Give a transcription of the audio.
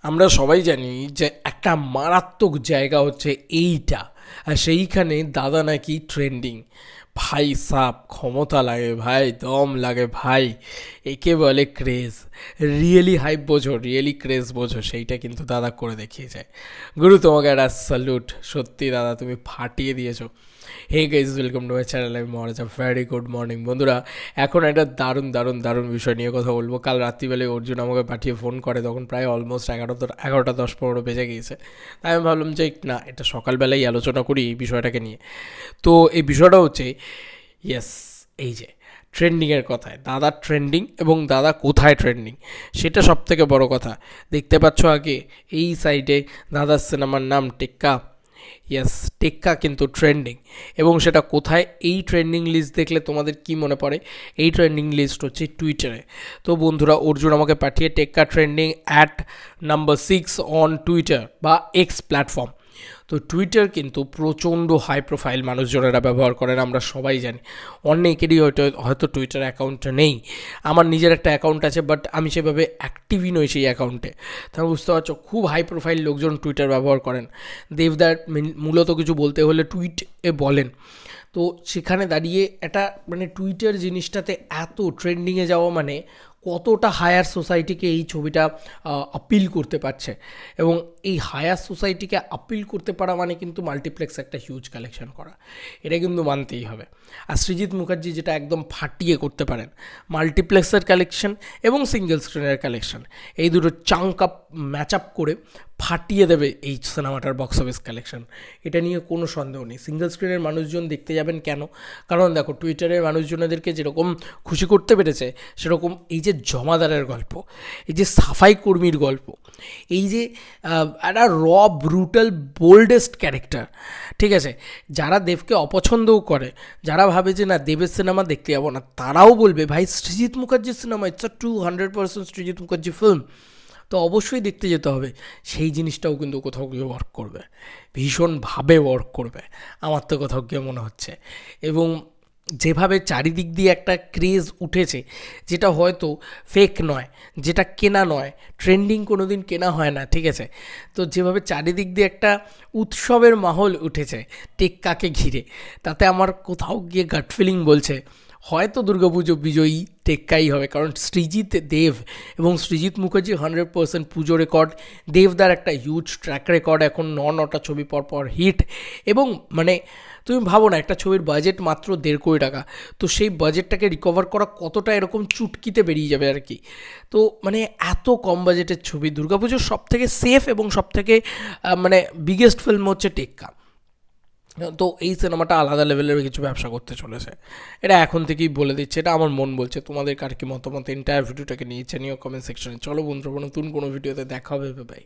আমরা সবাই জানি যে একটা মারাত্মক জায়গা হচ্ছে এইটা, আর সেইখানে দাদা নাকি ট্রেন্ডিং। ভাই সাব ক্ষমতা লাগে ভাই, দম লাগে ভাই, একে বলে ক্রেজ। রিয়েলি হাইপ বোঝো, রিয়েলি ক্রেজ বোঝো, সেইটা কিন্তু দাদা করে দেখিয়ে যায়। গুরু, তোমাকে একটা স্যালুট, সত্যি দাদা তুমি ফাটিয়ে দিয়েছো। Hey guys, welcome to my channel. আমি মহারাজ, ভেরি গুড মর্নিং বন্ধুরা। এখন একটা দারুণ দারুণ দারুণ বিষয় নিয়ে কথা বলবো। কাল রাত্রিবেলায় অর্জুন আমাকে পাঠিয়ে ফোন করে, তখন প্রায় অলমোস্ট 11টা 10-15 বেজে গিয়েছে। তাই আমি ভাবলাম যে না, এটা সকালবেলাই আলোচনা করি এই বিষয়টাকে নিয়ে। তো এই বিষয়টা হচ্ছে, ইয়েস, এই যে ট্রেন্ডিংয়ের কথায় দাদা ট্রেন্ডিং, এবং দাদা কোথায় ট্রেন্ডিং সেটা সবথেকে বড় কথা। দেখতে পাচ্ছ আগে এই সাইডে দাদার সিনেমার নাম টেক্কা। ইয়েস, টেক্কা কিন্তু ট্রেন্ডিং। এবং সেটা কোথায়? এই ট্রেন্ডিং লিস্ট দেখলে তোমাদের কি মনে পড়ে? এই ট্রেন্ডিং লিস্ট হচ্ছে টুইটারে। তো বন্ধুরা, অর্জুন আমাকে পাঠিয়ে টেক্কা ট্রেন্ডিং @ No. 6 অন টুইটার বা এক্স প্ল্যাটফর্ম। তো টুইটার কিন্তু প্রচণ্ড হাই প্রোফাইল মানুষজনেরা ব্যবহার করেন, আমরা সবাই জানি। অনেকেরই হয়তো টুইটার অ্যাকাউন্ট নেই। আমার নিজের একটা অ্যাকাউন্ট আছে, বাট আমি সেভাবে অ্যাক্টিভই নই সেই অ্যাকাউন্টে। তাহলে বুঝতে পারছো, খুব হাই প্রোফাইল লোকজন টুইটার ব্যবহার করেন। দেবদার মূলত কিছু বলতে হলে টুইটে বলেন। তো সেখানে দাঁড়িয়ে একটা মানে টুইটার জিনিসটাতে এত ট্রেন্ডিংয়ে যাওয়া মানে কতটা হায়ার সোসাইটিকে এই ছবিটা আপিল করতে পারছে। এবং এই হায়ার সোসাইটিকে আপিল করতে পারা মানে কিন্তু মাল্টিপ্লেক্স একটা হিউজ কালেকশন করা, এটা কিন্তু মানতেই হবে। আর সৃজিত মুখার্জি যেটা একদম ফাটিয়ে করতে পারেন, মাল্টিপ্লেক্সের কালেকশন এবং সিঙ্গেল স্ক্রিনের কালেকশন, এই দুটো চাঙ্ক আপ ম্যাচ আপ করে ফাটিয়ে দেবে এই সিনেমাটার বক্স অফিস কালেকশন। এটা নিয়ে কোনো সন্দেহ নেই। সিঙ্গেল স্ক্রিনের মানুষজন দেখতে যাবেন কেন? কারণ দেখো, টুইটারের মানুষজনদেরকে যেরকম খুশি করতে পেরেছে, সেরকম এই যে জমাদারের গল্প, এই যে সাফাই কর্মীর গল্প, এই যে একটা ব্রুটাল বোল্ডেস্ট ক্যারেক্টার, ঠিক আছে, যারা দেবকে অপছন্দও করে, যারা ভাবে যে না দেবের সিনেমা দেখতে যাবো না, তারাও বলবে ভাই সৃজিত মুখার্জির cinema, it's 200% Srijit Mukherjee film, তো অবশ্যই দেখতে যেতে হবে। সেই জিনিসটাও কিন্তু কোথাও গিয়ে ওয়ার্ক করবে, ভীষণভাবে ওয়ার্ক করবে, আমার তো কোথাও গিয়ে মনে হচ্ছে। এবং যেভাবে চারিদিক দিয়ে একটা ক্রেজ উঠেছে, যেটা হয়তো ফেক নয়, যেটা কেনা নয়, ট্রেন্ডিং কোনো দিন কেনা হয় না, ঠিক আছে। তো যেভাবে চারিদিক দিয়ে একটা উৎসবের মাহল উঠেছে টেক্কাকে ঘিরে, তাতে আমার কোথাও গিয়ে গাট ফিলিং বলছে হয়তো দুর্গাপুজো বিজয়ী টেক্কাই হবে। কারণ সৃজিত দেব এবং সৃজিত মুখার্জি 100% পুজো রেকর্ড, দেবদার একটা হিউজ ট্র্যাক রেকর্ড, এখন 9টা ছবি পর হিট। এবং মানে তুমি ভাবো না, একটা ছবির বাজেট মাত্র 1.5 কোটি টাকা, তো সেই বাজেটটাকে রিকভার করা কতটা এরকম চুটকিতে বেরিয়ে যাবে আর কি। তো মানে এত কম বাজেটের ছবি, দুর্গাপুজোর সবথেকে সেফ এবং সবথেকে মানে বিগেস্ট ফিল্ম হচ্ছে টেক্কা। তো এই সিনেমাটা আলাদা লেভেলের কিছু ব্যবসা করতে চলেছে, এটা এখন থেকেই বলে দিচ্ছে, এটা আমার মন বলছে। তোমাদের কার কি মতামত এন্টায়ার ভিডিওটাকে নিয়ে জানিও কমেন্ট সেকশনে। চলো বন্ধুরা, নতুন কোনো ভিডিওতে দেখা হবে, বাই।